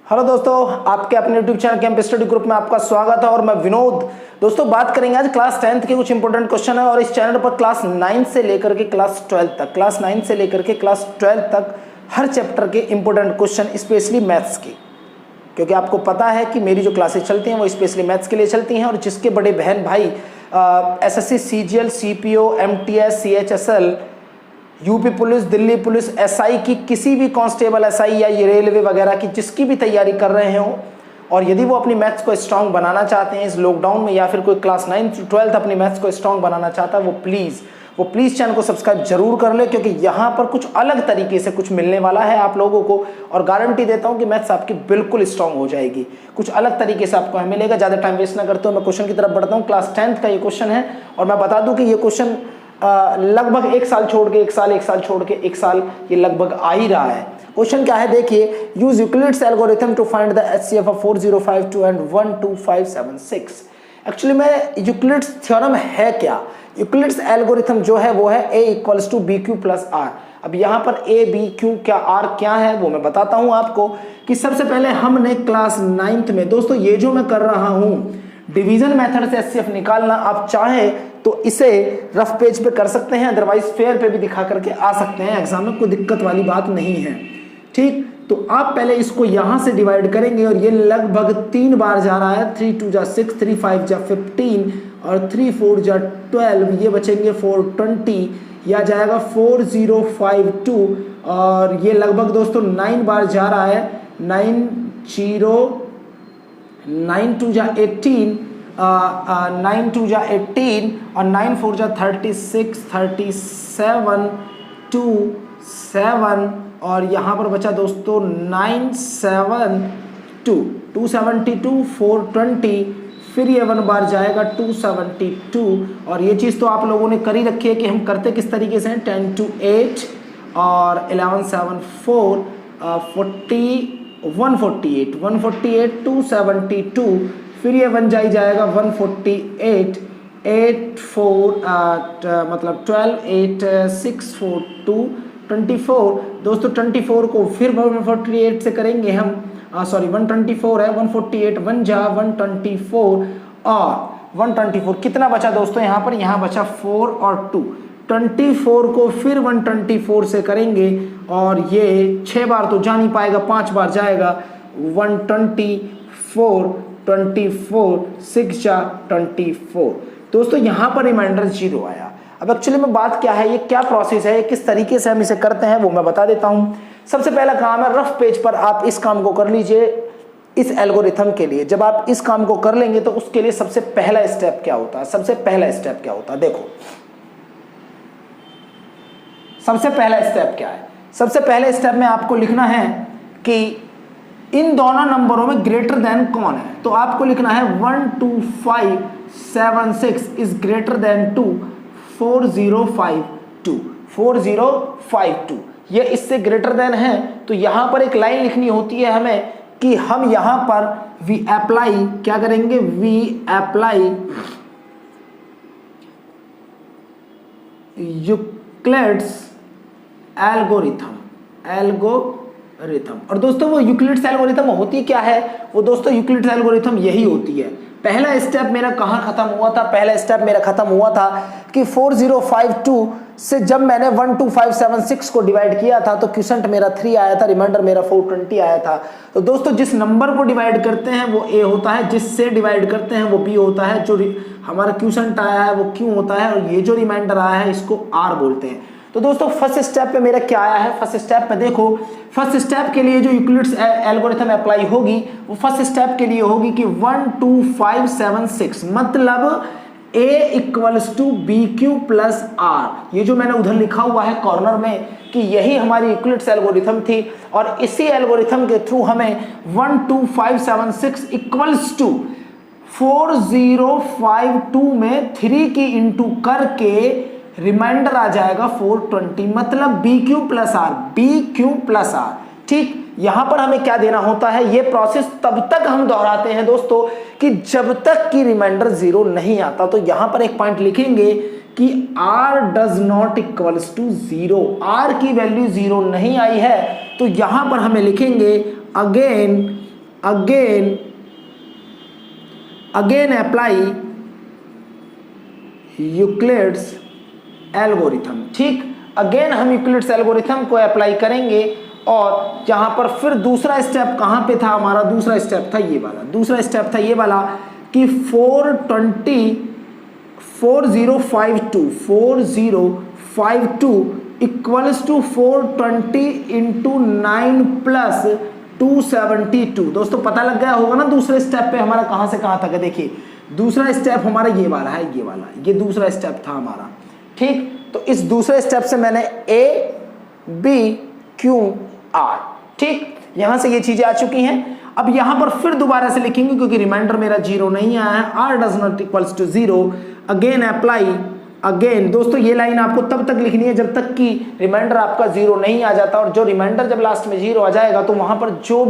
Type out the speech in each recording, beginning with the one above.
Hello दोस्तों, आपके अपने YouTube channel camp study group में आपका स्वागत है और मैं विनोद। दोस्तों बात करेंगे आज क्लास 10th के कुछ इंपॉर्टेंट क्वेश्चन है और इस चैनल पर क्लास 9 से लेकर के क्लास 12 तक हर चैप्टर के इंपॉर्टेंट क्वेश्चन स्पेशली मैथ्स के, क्योंकि आपको पता है कि मेरी जो क्लासेस चलती हैं वो स्पेशली मैथ्स के लिए चलती हैं और जिसके बड़े बहन भाई SSC, CGL, CPO, MTS, CHSL, UP police, Delhi police, SI की किसी भी कांस्टेबल एसआई या ये रेलवे वगैरह की जिसकी भी तैयारी कर रहे हो और यदि वो अपनी मैथ्स को स्ट्रांग बनाना चाहते हैं इस लॉकडाउन में या फिर कोई क्लास 9 से 12 अपनी मैथ्स को स्ट्रांग बनाना चाहता है वो प्लीज़ चैनल को सब्सक्राइब जरूर कर ले, क्योंकि यहाँ पर कुछ अलग तरीके से कुछ मिलने वाला है आप लोगों को और गारंटी देता हूँ कि मैथ्स आपकी बिल्कुल स्ट्रांग हो जाएगी। कुछ अलग तरीके से आपको मिलेगा। ज़्यादा टाइम वेस्ट ना करते हो मैं क्वेश्चन की तरफ बढ़ता हूँ। क्लास 10th का ये क्वेश्चन है और मैं बता दूँ कि ये क्वेश्चन लगभग एक साल छोड़ के एक साल छोड़ के एक साल ये लगभग आ ही रहा है। क्वेश्चन क्या है देखिए, use Euclid's algorithm to find the HCF of 4052 and 12576। Actually में यूक्लिड्स थ्योरम है क्या? यूक्लिड्स एल्गोरिथम जो है वो है a equals to B Q plus R. अब यहाँ पर a b q क्या r क्या है वो मैं बताता हूँ आपको कि सबसे पहले हमने क्लास 9th में दोस्तों ये जो मैं कर रहा हूँ डिवीजन मेथड से एचसीएफ निकालना, आप चाहे तो इसे रफ पेज पे कर सकते हैं, अदरवाइज फेयर पे भी दिखा करके आ सकते हैं एग्जाम में, कोई दिक्कत वाली बात नहीं है। ठीक, तो आप पहले इसको यहां से डिवाइड करेंगे और ये लगभग 3 बार जा रहा है। 3 2 जा 6, 3 5 जा 15 और 3 4 जा 12, ये बचेंगे 420 या जाएगा 4052 और ये लगभग दोस्तों 9 बार जा रहा है। 9 2 जा 18, 9 2 जा 18 और 9 4 जा 36, 37 2 7 और यहाँ पर बचा दोस्तों 972, 272, 420, फिर ये 1 बार जाएगा 272 और ये चीज़ तो आप लोगों ने कर ही रखी है कि हम करते किस तरीके से हैं। 10 to 8 और 11 7 4 148 272, फिर ये 1 जाएगा 148 8 4 मतलब 12 8 6 4 2 24 दोस्तों। 24 को फिर 148 से करेंगे हम, सॉरी 124 है, 148 1 जा 124 और 124 कितना बचा दोस्तों यहाँ पर? यहाँ बचा 4 और 2। 24 को फिर 124 से करेंगे और ये 6 बार तो जा नहीं पाएगा, 5 बार जाएगा 124 24 6 जा 24 दोस्तों। यहाँ पर रिमाइंडर 0 आया। अब एक्चुअली में बात क्या है, ये क्या प्रोसेस है, किस तरीके से हम इसे करते हैं वो मैं बता देता हूँ। सबसे पहला काम है रफ पेज पर आप इस काम को कर लीजिए इस एल्गोरिथम के लिए। जब आप इस काम को कर लेंगे तो उसके लिए सबसे पहला स्टेप क्या होता है? सबसे पहला स्टेप क्या होता है देखो, सबसे पहला स्टेप क्या है? सबसे पहले स्टेप में आपको लिखना है कि इन दोनों नंबरों में ग्रेटर देन कौन है। तो आपको लिखना है 12576 इज ग्रेटर देन 4052 ये इससे ग्रेटर देन है। तो यहां पर एक लाइन लिखनी होती है हमें कि हम यहां पर वी अप्लाई क्या करेंगे? We apply Euclid's algorithm. और दोस्तों वो यूक्लिड्स एल्गोरिथम होती क्या है? वो दोस्तों यूक्लिड्स एल्गोरिथम यही होती है। पहला स्टेप मेरा कहाँ खत्म हुआ था? पहला स्टेप मेरा खत्म हुआ था कि 4052 से जब मैंने 12576 को डिवाइड किया था तो क्वोशंट मेरा 3 आया था, रिमाइंडर मेरा 420 आया था। तो दोस्तों जिस नंबर को डिवाइड करते हैं वो a होता है, जिससे डिवाइड करते हैं वो b होता है, जो हमारा क्वोशंट आया है वो q होता है और ये जो रिमाइंडर आया है इसको r बोलते हैं। तो दोस्तों फर्स्ट स्टेप पे मेरा क्या आया है? फर्स्ट स्टेप पे देखो, फर्स्ट स्टेप के लिए जो यूक्लिड्स एल्गोरिथम अप्लाई होगी वो फर्स्ट स्टेप के लिए होगी कि 12576 मतलब a equals to B Q plus R. ये जो मैंने उधर लिखा हुआ है कॉर्नर में कि यही हमारी यूक्लिड्स एल्गोरिथम थी और इसी एल्गोरिथम के थ्रू हमें 12576 इक्वल्स टू 4052 में 3 की इंटू करके रिमाइंडर आ जाएगा 420 मतलब बी क्यू प्लस आर। ठीक, यहां पर हमें क्या देना होता है? ये प्रोसेस तब तक हम दोहराते हैं दोस्तों कि जब तक कि रिमाइंडर 0 नहीं आता। तो यहां पर एक पॉइंट लिखेंगे कि r does not equals to 0, r की वैल्यू 0 नहीं आई है। तो यहां पर हमें लिखेंगे again again apply Euclid's algorithm. ठीक, अगेन हम यूक्लिड्स एल्गोरिथम को अप्लाई करेंगे और जहां पर फिर दूसरा स्टेप कहां पे था हमारा, दूसरा स्टेप था ये वाला, दूसरा स्टेप था ये वाला कि 4052 इक्वल्स टू 420 इंटू 9 प्लस 272। दोस्तों पता लग गया होगा ना दूसरे स्टेप पे हमारा कहां से कहां तक है। देखिए दूसरा स्टेप हमारा ये वाला है, ये वाला, ये दूसरा स्टेप था हमारा। ठीक, तो इस दूसरे स्टेप से मैंने A B Q R, ठीक, यहां से ये चीजें आ चुकी हैं। अब यहां पर फिर दोबारा से लिखेंगे क्योंकि रिमाइंडर मेरा 0 नहीं आया है। R does not equals to 0, again apply, again दोस्तों ये लाइन आपको तब तक लिखनी है जब तक कि रिमाइंडर आपका 0 नहीं आ जाता, और जो रिमाइंडर जब लास्ट में 0 आ जाएगा तो वहां पर जो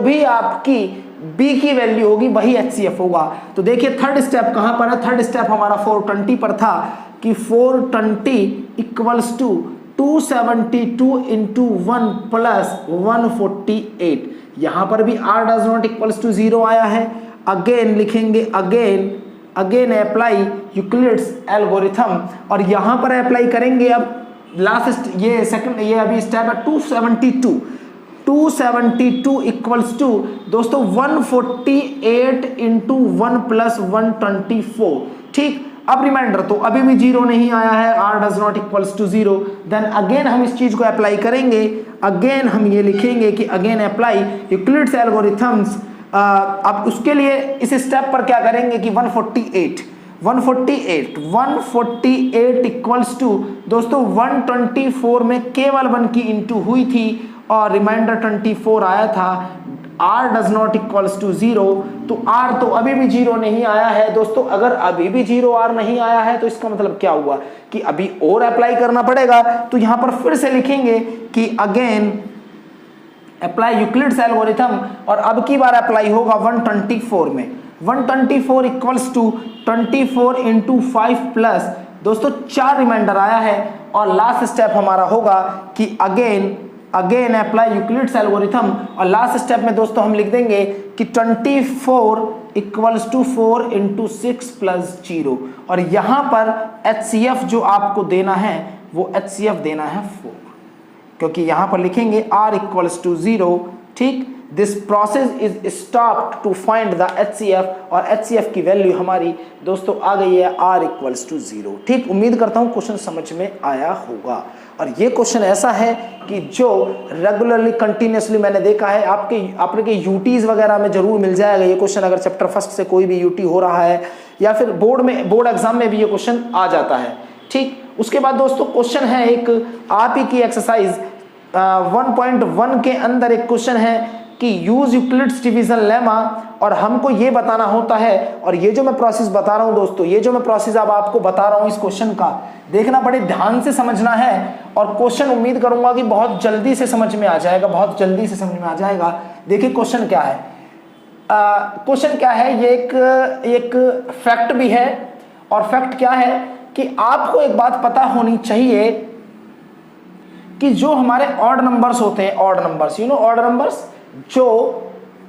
भी आपकी B की वैल्यू होगी वही HCF होगा। तो देखिए थर्ड स्टेप कहां पर है, थर्ड स्टेप हमारा 420 पर था कि 420 इक्वल्स टू 272 इंटू 1 प्लस 148। यहां पर भी R does not equals to 0 आया है। अगेन लिखेंगे, अगेन अप्लाई यूक्लिड्स एल्गोरिथम, और यहां पर अप्लाई करेंगे अब लास्ट ये सेकंड, ये अभी स्टेप है 272 इक्वल्स टू दोस्तों 148 इंटू 1 प्लस 124। ठीक, अब रिमाइंडर तो अभी भी 0 नहीं आया है, R does not equals to 0। Then again हम इस चीज को अप्लाई करेंगे, अगेन हम ये लिखेंगे कि अगेन अप्लाई यूक्लिड्स एल्गोरिथम्स। अब उसके लिए इस स्टेप पर क्या करेंगे कि 148 इक्वल्स टू दोस्तों 124 में केवल 1 की इंटू हुई थी और रिमाइंडर 24 आया था। R does not equals to 0, तो R तो अभी भी 0 नहीं आया है। दोस्तों अगर अभी भी 0 R नहीं आया है तो इसका मतलब क्या हुआ कि अभी और अप्लाई करना पड़ेगा। तो यहां पर फिर से लिखेंगे कि अगेन अप्लाई यूक्लिड्स एल्गोरिथम, और अब की बार अप्लाई होगा 124 में। 124 इक्वल्स टू 24 इंटू 5 प्लस दोस्तों 4 रिमाइंडर आया है, और लास्ट स्टेप हमारा होगा कि अगेन अप्लाई यूक्लिड्स एल्गोरिथम, और लास्ट स्टेप में दोस्तों हम लिख देंगे कि 24 इक्वल्स टू 4 इंटू 6 प्लस 0, और यहां पर HCF जो आपको देना है वो HCF देना है 4, क्योंकि यहां पर लिखेंगे R इक्वल्स टू 0। ठीक, this process is stopped to find the HCF, और HCF की वैल्यू हमारी दोस्तों आ गई है R इक्वल्स टू 0। ठीक, उम्मीद करता हूं क्वेश्चन समझ में आया होगा। और ये क्वेश्चन ऐसा है कि जो रेगुलरली कंटिन्यूसली मैंने देखा है आपके यूटीज वगैरह में जरूर मिल जाएगा ये क्वेश्चन। अगर चैप्टर फर्स्ट से कोई भी यूटी हो रहा है या फिर बोर्ड एग्जाम में भी ये क्वेश्चन आ जाता है। ठीक, उसके बाद दोस्तों क्वेश्चन है एक आप ही की एक्सरसाइज 1.1 के अंदर एक क्वेश्चन है कि यूज यूक्लिड्स डिवीजन लेमा, और हमको ये बताना होता है, और ये जो मैं प्रोसेस बता रहा हूं दोस्तों, ये जो मैं प्रोसेस अब आपको बता रहा हूं इस क्वेश्चन का देखना बड़े ध्यान से समझना है, और क्वेश्चन उम्मीद करूंगा कि बहुत जल्दी से समझ में आ जाएगा, बहुत जल्दी से समझ में आ जाएगा। देखिए क्वेश्चन क्या है, ये एक फैक्ट भी है, और फैक्ट क्या है कि आपको एक बात पता होनी चाहिए कि जो हमारे ऑड नंबर्स होते हैं, ऑड नंबर्स ऑड नंबर्स जो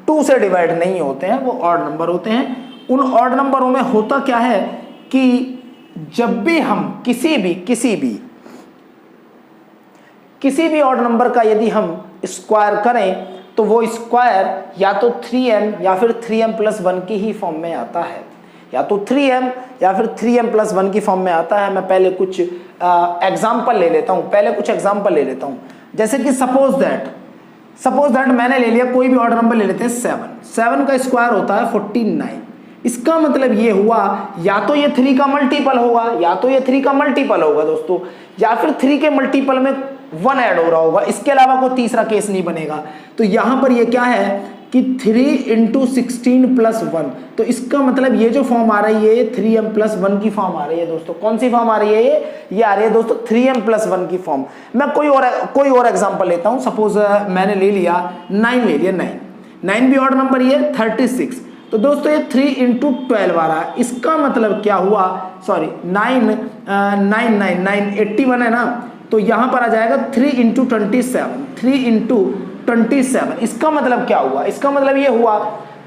2 से डिवाइड नहीं होते हैं वो ऑड नंबर होते हैं। उन ऑड नंबरों में होता क्या है कि जब भी हम किसी भी ऑड नंबर का यदि हम स्क्वायर करें तो वो स्क्वायर या तो 3m या फिर 3m प्लस 1 की ही फॉर्म में आता है, या तो 3m या फिर 3m प्लस 1 की फॉर्म में आता है। मैं पहले कुछ एग्जाम्पल ले लेता हूं, जैसे कि सपोज दैट मैंने ले लिया कोई भी ऑर्डर नंबर ले लेते हैं 7 का स्क्वायर होता है 49। इसका मतलब ये हुआ या तो ये 3 का मल्टीपल होगा दोस्तों, या फिर 3 के मल्टीपल में 1 ऐड हो रहा होगा, इसके अलावा कोई तीसरा केस नहीं बनेगा। तो यहां पर ये क्या है कि 3 इंटू 16 प्लस 1, तो इसका मतलब ये जो फॉर्म आ रही है ये 3m प्लस 1 की फॉर्म आ रही है दोस्तों। कौन सी फॉर्म आ रही है ये आ रही है दोस्तों 3m प्लस 1 की फॉर्म। मैं कोई और एग्जांपल लेता हूं, सपोज मैंने ले लिया 9 भी ऑड नंबर ये 36, तो दोस्तों ये 3 इंटू 12 आ रहा है। इसका मतलब क्या हुआ, सॉरी 9 81 है ना, तो यहां पर आ जाएगा 3 इंटू 27, 3 इंटू 27। इसका मतलब क्या हुआ? इसका मतलब ये हुआ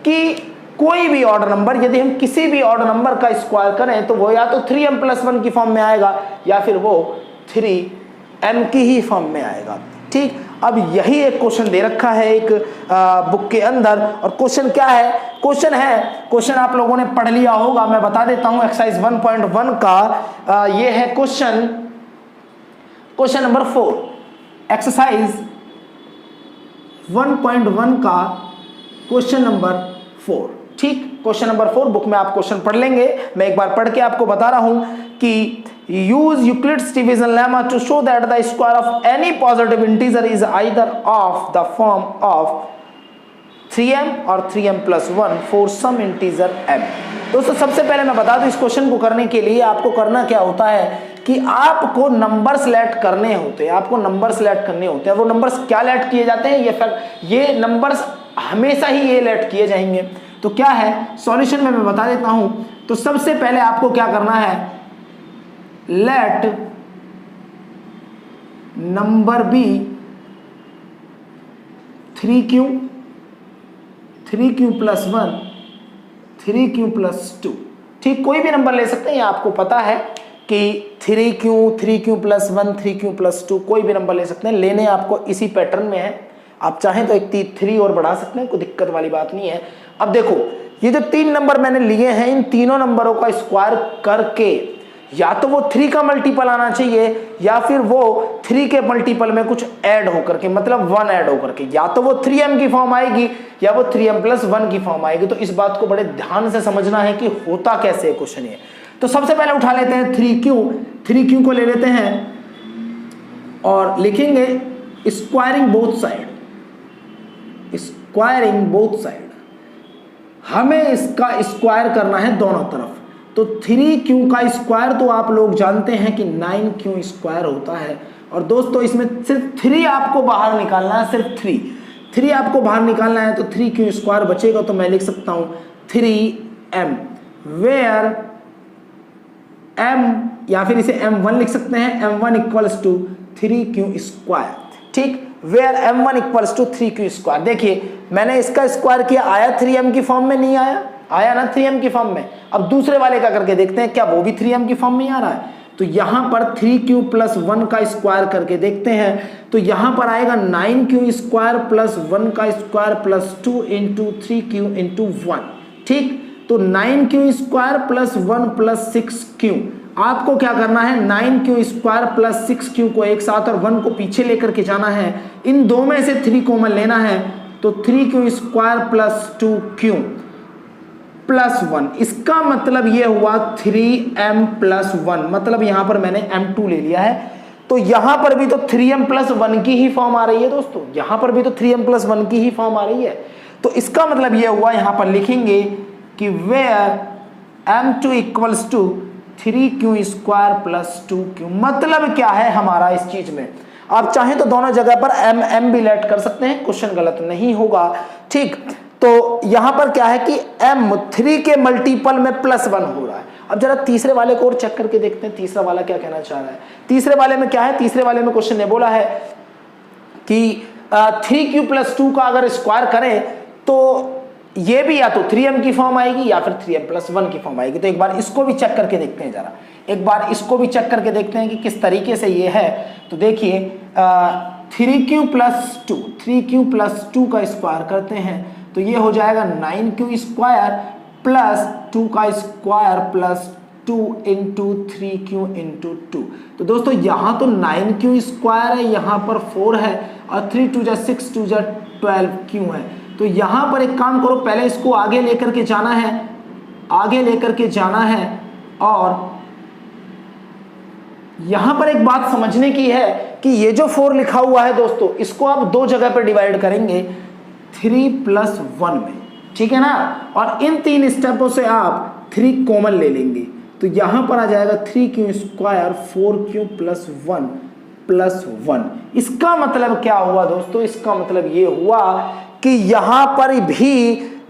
कि कोई भी ऑड नंबर, यदि हम किसी भी ऑड नंबर का स्क्वायर करें तो वो या तो 3m+1 की फॉर्म में आएगा या फिर वो 3m की ही फॉर्म में आएगा। ठीक, अब यही एक क्वेश्चन दे रखा है एक बुक के अंदर, और क्वेश्चन क्या है? क्वेश्चन आप लोगों ने पढ़ लिया होगा, मैं बता देता हूं। एक्सरसाइज 1.1 का ये है क्वेश्चन नंबर 4। एक्सरसाइज 1.1 का क्वेश्चन नंबर 4। ठीक, क्वेश्चन नंबर 4 बुक में आप क्वेश्चन पढ़ लेंगे। मैं एक बार पढ़ के आपको बता रहा हूं कि use Euclid's division lemma to show that the square of any positive integer is either of the form of 3m or 3m+1 for some integer m। दोस्तों सबसे पहले मैं बता दूं, इस क्वेश्चन को करने के लिए आपको करना क्या होता है कि आपको नंबर सेलेक्ट करने होते हैं। आपको नंबर सेलेक्ट करने होते हैं। वो नंबर्स क्या लेट किए जाते हैं? ये नंबर्स हमेशा ही ये लेट किए जाएंगे। तो क्या है सॉल्यूशन में मैं बता देता हूं। तो सबसे पहले आपको क्या करना है, let number B 3q + 1 3q + 2। ठीक, कोई भी नंबर ले सकते हैं, आपको पता है कि 3q + 1 3q + 2 कोई भी नंबर ले सकते हैं। लेने आपको इसी पैटर्न में है। आप चाहें तो एक 3 और बढ़ा सकते हैं, कोई दिक्कत वाली बात नहीं है। अब देखो, ये जो 3 नंबर मैंने लिए हैं, इन तीनों नंबरों का स्क्वायर करके या तो वो 3 का मल्टीपल आना चाहिए या फिर वो 3 के मल्टीपल में कुछ ऐड होकर के, मतलब 1 ऐड होकर के, या तो वो 3m की फॉर्म आएगी या वो 3m+1 की फॉर्म आएगी। तो इस बात को बड़े ध्यान से समझना है कि होता कैसे है क्वेश्चन ये। तो सबसे पहले उठा लेते हैं 3q को ले लेते हैं और लिखेंगे स्क्वायरिंग बोथ साइड। हमें इसका स्क्वायर करना है दोनों तरफ। तो 3q का स्क्वायर तो आप लोग जानते हैं कि 9q² होता है। और दोस्तों इसमें सिर्फ 3 आपको बाहर निकालना है, सिर्फ 3 आपको बाहर निकालना है। तो 3q² बचेगा। तो मैं लिख सकता हूं 3m, वेयर m, या फिर इसे m1 लिख सकते हैं, m1 = 3q²। ठीक, वेयर m1 = 3q²। देखिए मैंने इसका स्क्वायर किया, आया 3m की फॉर्म में? नहीं आया ना 3m की फॉर्म में। अब दूसरे वाले का करके देखते हैं, क्या वो भी 3m की फॉर्म में आ रहा है? तो यहां पर 3q + 1 का स्क्वायर करके देखते हैं। तो यहां पर आएगा 9q² + 1 का स्क्वायर + 2 × 3q × 1। ठीक, तो 9q² + 1 + 6q। आपको क्या करना है, 9q² + 6q को एक साथ और 1 को पीछे लेकर के जाना है। इन दो में से 3 कॉमन लेना है। तो 3q² + 2q + 1, इसका मतलब ये हुआ 3m+1, मतलब यहां पर मैंने m2 ले लिया है। तो यहां पर भी तो 3m+1 की ही फॉर्म आ रही है दोस्तों, यहां पर भी तो 3m+1 की ही फॉर्म आ रही है। तो इसका मतलब ये हुआ, यहां पर लिखेंगे कि वेयर m2 = 3q² + 2q। मतलब क्या है हमारा इस चीज में, आप चाहें तो दोनों जगह पर m भी लेट कर सकते हैं, क्वेश्चन गलत नहीं होगा। ठीक, तो यहां पर क्या है कि m 3 के मल्टीपल में +1 हो रहा है। अब जरा तीसरे वाले को और चेक करके देखते हैं, तीसरा वाला क्या कहना चाह रहा है। तीसरे वाले में क्या है, तीसरे वाले में क्वेश्चन ने बोला है कि 3q + 2 का अगर स्क्वायर करें तो ये भी या तो 3m की फॉर्म आएगी या फिर 3m+1 की फॉर्म आएगी। तो एक बार इसको भी चेक करके देखते हैं, जरा एक बार इसको भी चेक करके देखते हैं कि किस तरीके से ये है। तो देखिए 3q + 2 का स्क्वायर करते हैं तो ये हो जाएगा 9q² + 2 का स्क्वायर + 2 × 3q × 2। तो दोस्तों यहाँ तो 9q² है, यहाँ पर 4 है और 3 × 2 = 6 2 = 12q है। तो यहाँ पर एक काम करो, पहले इसको आगे लेकर के जाना है, और यहां पर एक बात समझने की है कि ये जो 4 लिखा हुआ है दोस्तों, इसको आप दो जगह पर डिवाइड करेंगे, 3 + 1 में, ठीक है ना। और इन 3 स्टेपों से आप 3 कॉमन ले लेंगे। तो यहां पर आ जाएगा 3q² 4q + 1 + 1। इसका मतलब क्या हुआ दोस्तों, इसका मतलब ये हुआ कि यहां पर भी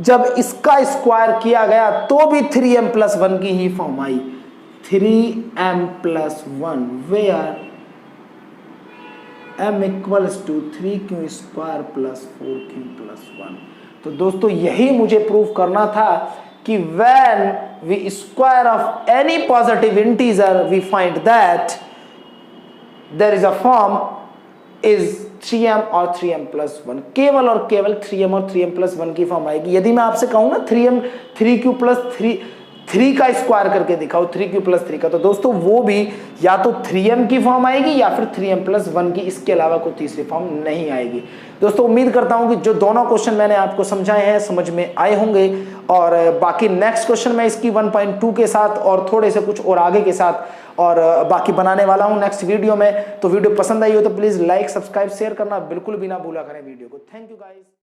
जब इसका स्क्वायर किया गया तो भी 3m+1 की ही फॉर्म आई, 3m+1, where m equals to 3q square plus 4q plus 1। तो दोस्तों यही मुझे प्रूव करना था कि when we square of any positive integer we find that there is a form is 3m और 3m plus 1, केवल और केवल 3m और 3m plus 1 की फॉर्म आएगी। यदि मैं आपसे कहूँ ना 3q plus 3 का स्क्वायर करके दिखाओ 3q plus 3 का, तो दोस्तों वो भी या तो 3m की फॉर्म आएगी या फिर 3m plus 1 की, इसके अलावा कोई तीसरी फॉर्म नहीं आएगी। दोस्तों उम्मीद करता हूं कि जो दोनों क्वेश्चन मैंने आपको समझाए हैं समझ में आए होंगे, और बाकी नेक्स्ट क्वेश्चन मैं इसकी 1.2 के साथ और थोड़े से कुछ और आगे के साथ और बाकी बनाने वाला हूं नेक्स्ट वीडियो में। तो वीडियो पसंद आई हो तो प्लीज लाइक, सब्सक्राइब, शेयर करना बिल्कुल भी ना भूला करें वीडियो को। Thank you guys.